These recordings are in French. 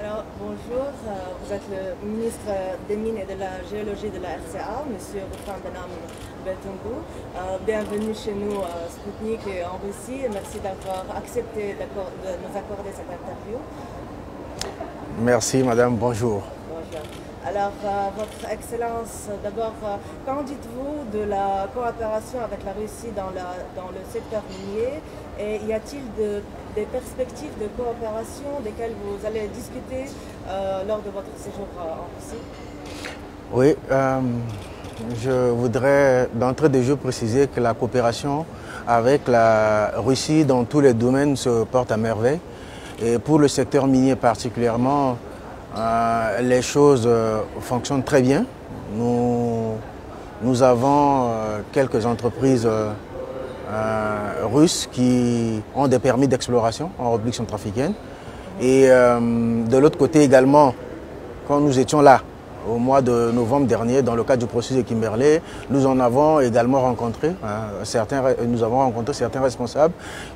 Alors, bonjour, vous êtes le ministre des Mines et de la Géologie de la RCA, Monsieur Rufin Benham Beltoungou. Bienvenue chez nous à Sputnik et en Russie. Merci d'avoir accepté de nous accorder cette interview. Merci Madame, bonjour. Bonjour. Alors, Votre Excellence, d'abord, qu'en dites-vous de la coopération avec la Russie dans le secteur minier? Et y a-t-il des perspectives de coopération desquelles vous allez discuter lors de votre séjour en Russie? Oui, je voudrais d'entrée de jeu préciser que la coopération avec la Russie dans tous les domaines se porte à merveille. Et pour le secteur minier particulièrement, les choses fonctionnent très bien. Nous avons quelques entreprises russes qui ont des permis d'exploration en République centrafricaine. Et de l'autre côté également, quand nous étions là, au mois de novembre dernier, dans le cadre du processus de Kimberley, nous en avons également rencontré, certains responsables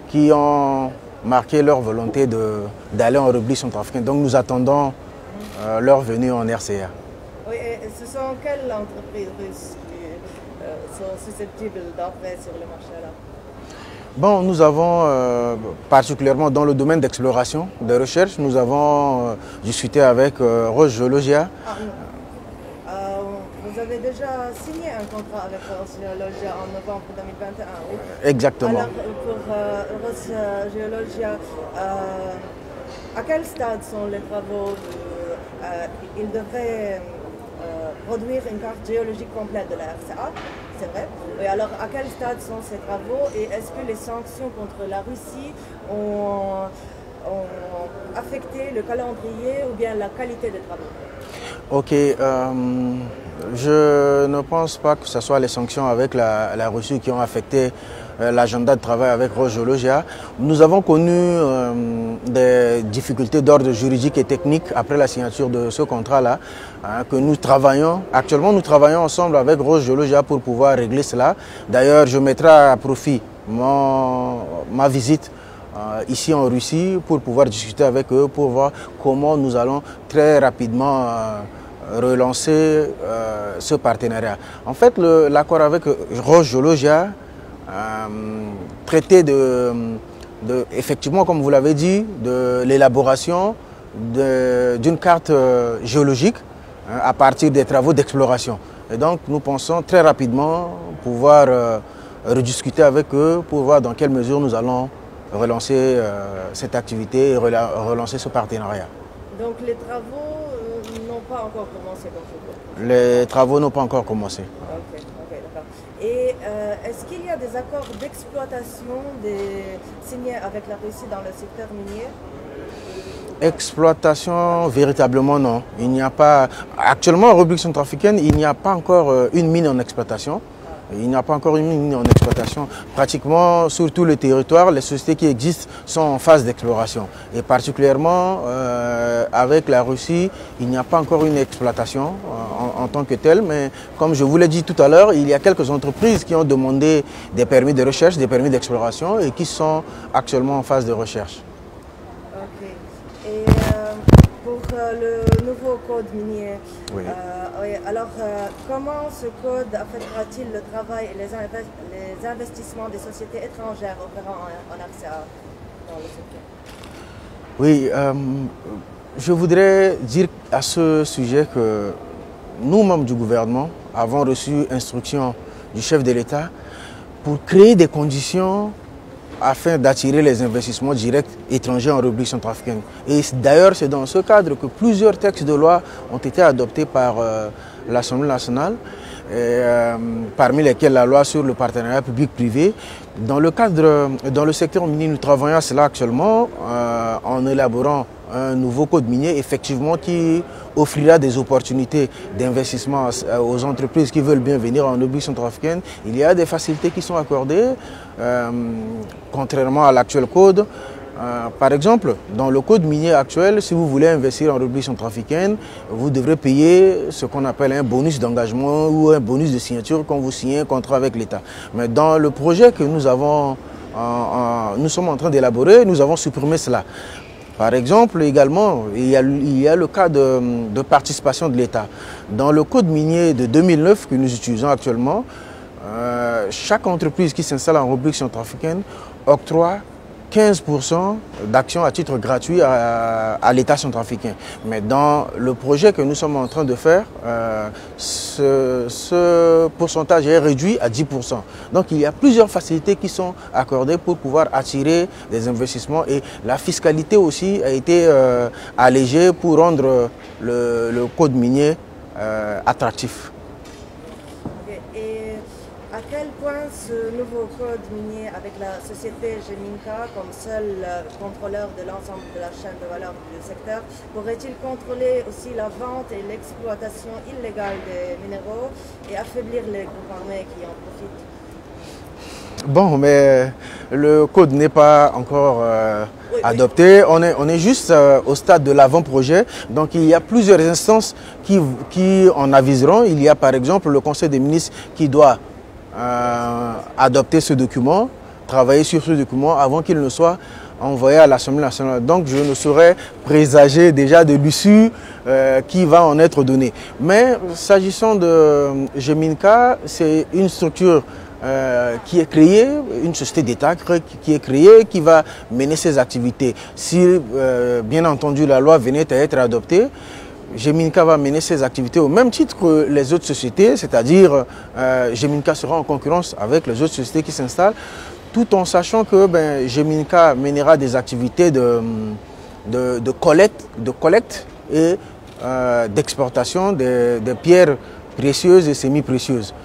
qui ont marqué leur volonté d'aller en République centrafricaine. Donc nous attendons leur venue en RCA. Oui, et ce sont quelles entreprises russes qui sont susceptibles d'entrer sur le marché là? Bon, nous avons, particulièrement dans le domaine d'exploration, de recherche, nous avons discuté avec Rosgeologia. Vous avez déjà signé un contrat avec Rosgeologia en novembre 2021, oui? Exactement. Alors, pour Rosgeologia, à quel stade sont les travaux ils devraient produire une carte géologique complète de la RCA, c'est vrai. Et alors, à quel stade sont ces travaux et est-ce que les sanctions contre la Russie ont affecté le calendrier ou bien la qualité des travaux? Ok, je ne pense pas que ce soit les sanctions avec la Russie qui ont affecté l'agenda de travail avec Rosgeologia. Nous avons connu des difficultés d'ordre juridique et technique après la signature de ce contrat-là, que nous travaillons. Actuellement, nous travaillons ensemble avec Rosgeologia pour pouvoir régler cela. D'ailleurs, je mettrai à profit ma visite ici en Russie pour pouvoir discuter avec eux, pour voir comment nous allons très rapidement relancer ce partenariat. En fait, l'accord avec Rosgeologia traitait effectivement, comme vous l'avez dit, de l'élaboration d'une carte géologique à partir des travaux d'exploration. Et donc, nous pensons très rapidement pouvoir rediscuter avec eux pour voir dans quelle mesure nous allons relancer cette activité et relancer ce partenariat. Donc les travaux n'ont pas encore commencé dans ce groupe? Les travaux n'ont pas encore commencé. Ok, d'accord. Et est-ce qu'il y a des accords d'exploitation signés avec la Russie dans le secteur minier? Exploitation, véritablement non. Il n'y a pas. Actuellement, en République centrafricaine, il n'y a pas encore une mine en exploitation. Il n'y a pas encore une mine en exploitation. Pratiquement sur tout le territoire, les sociétés qui existent sont en phase d'exploration. Et particulièrement avec la Russie, il n'y a pas encore une exploitation en tant que telle. Mais comme je vous l'ai dit tout à l'heure, il y a quelques entreprises qui ont demandé des permis de recherche, des permis d'exploration et qui sont actuellement en phase de recherche. Ok. Et pour le nouveau code minier, Oui. Alors comment ce code affectera-t-il le travail et les investissements des sociétés étrangères opérant en RCA dans le secteur? Oui, je voudrais dire à ce sujet que nous, membres du gouvernement, avons reçu instruction du chef de l'État pour créer des conditions afin d'attirer les investissements directs étrangers en République centrafricaine. Et d'ailleurs, c'est dans ce cadre que plusieurs textes de loi ont été adoptés par l'Assemblée nationale, parmi lesquels la loi sur le partenariat public-privé. Dans le secteur minier, nous travaillons à cela actuellement en élaborant un nouveau code minier, effectivement, qui offrira des opportunités d'investissement aux entreprises qui veulent bien venir en République centrafricaine. Il y a des facilités qui sont accordées, contrairement à l'actuel code. Par exemple, dans le code minier actuel, si vous voulez investir en République centrafricaine, vous devrez payer ce qu'on appelle un bonus d'engagement ou un bonus de signature quand vous signez un contrat avec l'État. Mais dans le projet que nous sommes en train d'élaborer, nous avons supprimé cela. Par exemple, également, il y a le cas de participation de l'État. Dans le code minier de 2009 que nous utilisons actuellement, chaque entreprise qui s'installe en République centrafricaine octroie 15% d'actions à titre gratuit à l'État centrafricain. Mais dans le projet que nous sommes en train de faire, ce pourcentage est réduit à 10%. Donc il y a plusieurs facilités qui sont accordées pour pouvoir attirer des investissements et la fiscalité aussi a été allégée pour rendre le code minier attractif. À quel point ce nouveau code minier avec la société Geminka comme seul contrôleur de l'ensemble de la chaîne de valeur du secteur pourrait-il contrôler aussi la vente et l'exploitation illégale des minéraux et affaiblir les groupes armés qui en profitent? Bon, mais le code n'est pas encore adopté. On est juste au stade de l'avant-projet. Donc il y a plusieurs instances qui en aviseront. Il y a par exemple le Conseil des ministres qui doit adopter ce document, travailler sur ce document avant qu'il ne soit envoyé à l'Assemblée nationale. Donc je ne saurais présager déjà de l'issue qui va en être donnée. Mais s'agissant de Geminka, c'est une structure qui est créée, une société d'État qui est créée, qui va mener ses activités. Si bien entendu la loi venait à être adoptée, Geminka va mener ses activités au même titre que les autres sociétés, c'est-à-dire Geminka sera en concurrence avec les autres sociétés qui s'installent, tout en sachant que Geminka mènera des activités de collecte et d'exportation des pierres précieuses et semi-précieuses.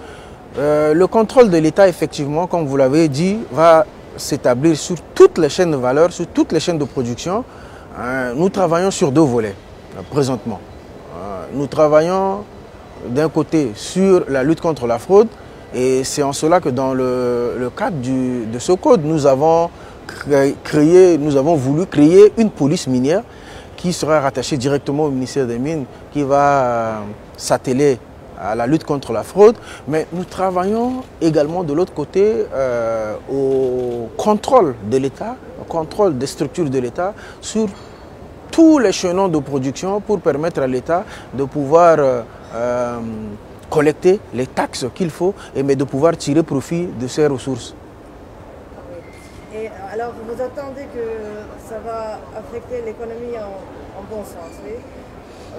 Le contrôle de l'État, effectivement, comme vous l'avez dit, va s'établir sur toutes les chaînes de valeur, sur toutes les chaînes de production. Nous travaillons sur deux volets présentement. Nous travaillons d'un côté sur la lutte contre la fraude et c'est en cela que dans le cadre de ce code, nous avons voulu créer une police minière qui sera rattachée directement au ministère des Mines, qui va s'atteler à la lutte contre la fraude. Mais nous travaillons également de l'autre côté au contrôle de l'État, au contrôle des structures de l'État sur tous les chaînons de production pour permettre à l'État de pouvoir collecter les taxes qu'il faut, mais de pouvoir tirer profit de ces ressources. Et alors, vous attendez que ça va affecter l'économie en bon sens, oui?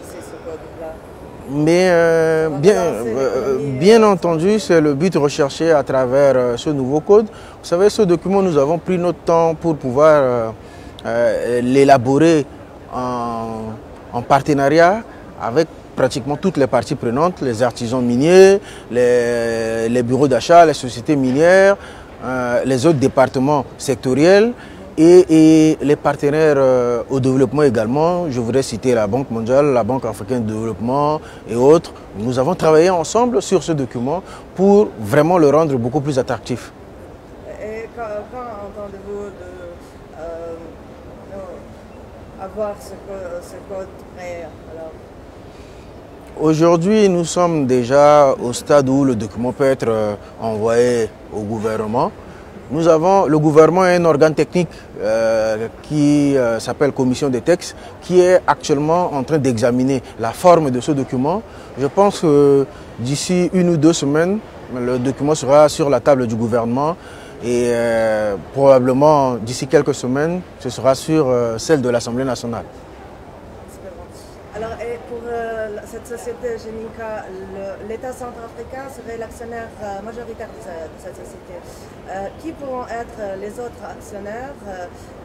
C'est ce code-là. Mais bien entendu, c'est le but recherché à travers ce nouveau code. Vous savez, ce document, nous avons pris notre temps pour pouvoir l'élaborer en partenariat avec pratiquement toutes les parties prenantes, les artisans miniers, les bureaux d'achat, les sociétés minières, les autres départements sectoriels et les partenaires au développement également. Je voudrais citer la Banque mondiale, la Banque africaine de développement et autres. Nous avons travaillé ensemble sur ce document pour vraiment le rendre beaucoup plus attractif. Et quand entendez-vous avoir ce code prêt alors? Aujourd'hui, nous sommes déjà au stade où le document peut être envoyé au gouvernement. Le gouvernement est un organe technique qui s'appelle Commission des textes, qui est actuellement en train d'examiner la forme de ce document. Je pense que d'ici 1 ou 2 semaines, le document sera sur la table du gouvernement et probablement d'ici quelques semaines, ce sera sur celle de l'Assemblée nationale. Alors, et pour cette société Geminka, l'État centrafricain serait l'actionnaire majoritaire de cette société. Qui pourront être les autres actionnaires?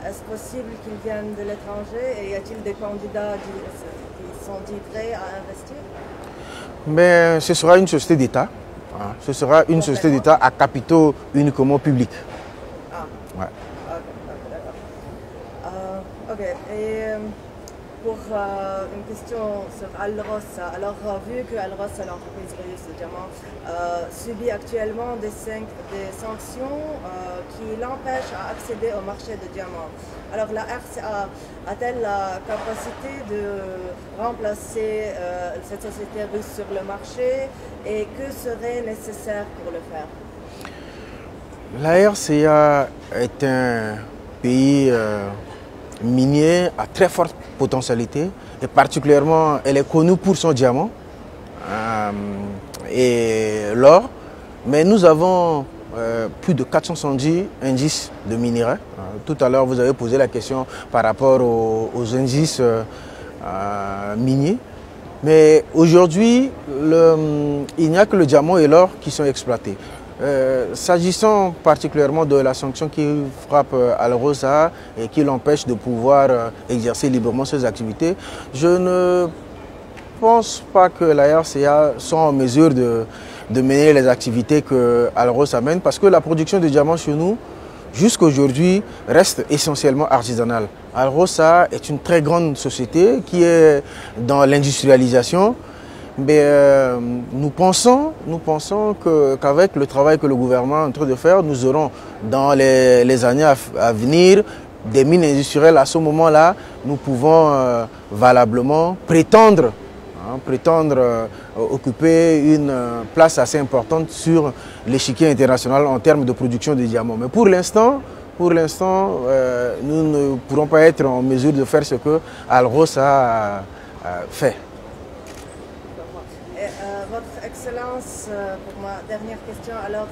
Est-ce possible qu'ils viennent de l'étranger et y a-t-il des candidats qui sont dits prêts à investir? Mais ce sera une société d'État. Hein. Ce sera une société d'État à capitaux uniquement publics. Ah. Ouais. Ok, d'accord. Et pour une question sur Alrosa, alors vu que Alrosa, l'entreprise russe de diamants, subit actuellement des sanctions qui l'empêchent d'accéder au marché de diamants, alors la RCA a-t-elle la capacité de remplacer cette société russe sur le marché et que serait nécessaire pour le faire? La RCA est un pays minier à très forte potentialité et particulièrement elle est connue pour son diamant et l'or. Mais nous avons plus de 470 indices de minerais. Tout à l'heure, vous avez posé la question par rapport aux indices miniers. Mais aujourd'hui, il n'y a que le diamant et l'or qui sont exploités. S'agissant particulièrement de la sanction qui frappe Alrosa et qui l'empêche de pouvoir exercer librement ses activités, je ne pense pas que la RCA soit en mesure de mener les activités que Alrosa mène parce que la production de diamants chez nous, jusqu'à aujourd'hui, reste essentiellement artisanale. Alrosa est une très grande société qui est dans l'industrialisation. Mais nous pensons qu'avec le travail que le gouvernement est en train de faire, nous aurons dans les années à venir des mines industrielles. À ce moment-là, nous pouvons valablement prétendre occuper une place assez importante sur l'échiquier international en termes de production de diamants. Mais pour l'instant, nous ne pourrons pas être en mesure de faire ce que Alrosa fait. Votre Excellence, pour ma dernière question, alors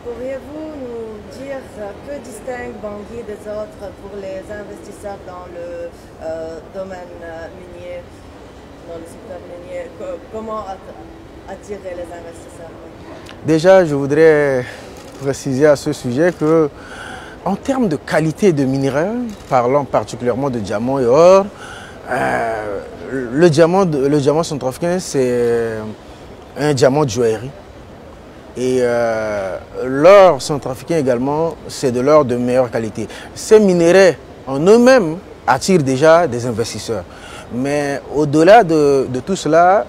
pourriez-vous nous dire que distingue Bangui des autres pour les investisseurs dans le domaine minier, dans le secteur minier? Comment attirer les investisseurs? Déjà, je voudrais préciser à ce sujet que, en termes de qualité de minerais, parlant particulièrement de diamants et or, le diamant centrafricain, c'est un diamant de joaillerie. Et l'or centrafricain également, c'est de l'or de meilleure qualité. Ces minéraux en eux-mêmes attirent déjà des investisseurs. Mais au-delà de tout cela,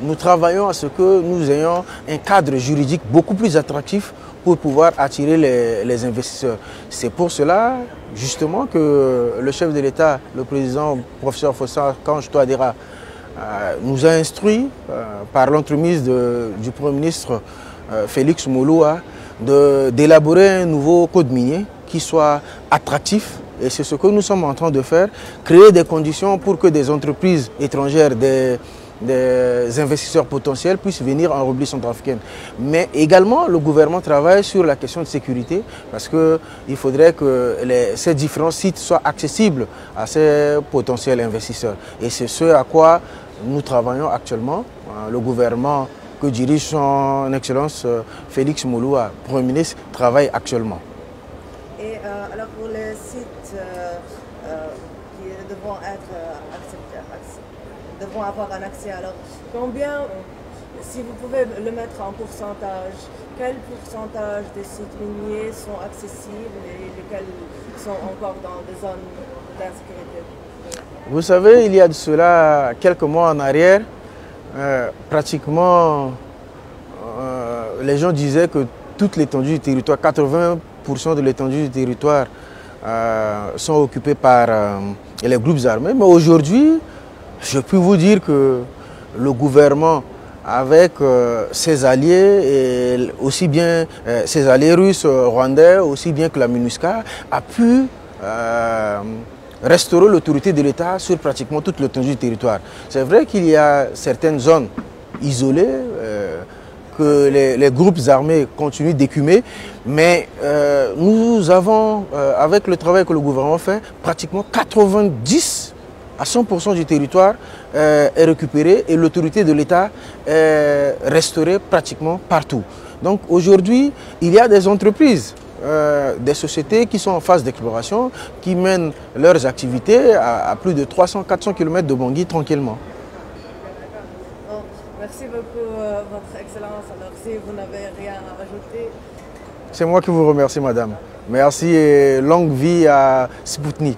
nous travaillons à ce que nous ayons un cadre juridique beaucoup plus attractif pour pouvoir attirer les investisseurs. C'est pour cela, justement, que le chef de l'État, le président, professeur Fossa-Kange Touadéra, nous a instruit, par l'entremise du Premier ministre Félix Mouloua, d'élaborer un nouveau code minier qui soit attractif. Et c'est ce que nous sommes en train de faire, créer des conditions pour que des entreprises étrangères, des investisseurs potentiels puissent venir en République centrafricaine. Mais également, le gouvernement travaille sur la question de sécurité parce qu'il faudrait que ces différents sites soient accessibles à ces potentiels investisseurs. Et c'est ce à quoi nous travaillons actuellement. Le gouvernement que dirige son Excellence Félix Mouloua, Premier ministre, travaille actuellement. Et alors pour les sites qui devront avoir un accès, alors combien, si vous pouvez le mettre en pourcentage, quel pourcentage des sites miniers sont accessibles et lesquels sont encore dans des zones d'insécurité? Vous savez, il y a de cela quelques mois en arrière, pratiquement les gens disaient que toute l'étendue du territoire, 80% de l'étendue du territoire sont occupés par les groupes armés. Mais aujourd'hui, je peux vous dire que le gouvernement, avec ses alliés, et aussi bien ses alliés russes, rwandais, aussi bien que la MINUSCA, a pu restaurer l'autorité de l'État sur pratiquement toute l'étendue du territoire. C'est vrai qu'il y a certaines zones isolées que les groupes armés continuent d'écumer, mais nous avons, avec le travail que le gouvernement fait, pratiquement 90 à 100% du territoire est récupéré et l'autorité de l'État est restaurée pratiquement partout. Donc aujourd'hui, il y a des entreprises, des sociétés qui sont en phase d'exploration, qui mènent leurs activités à plus de 300-400 km de Bangui tranquillement. Bon, merci beaucoup, Votre Excellence. Alors si vous n'avez rien à ajouter... C'est moi qui vous remercie, madame. Merci et longue vie à Spoutnik.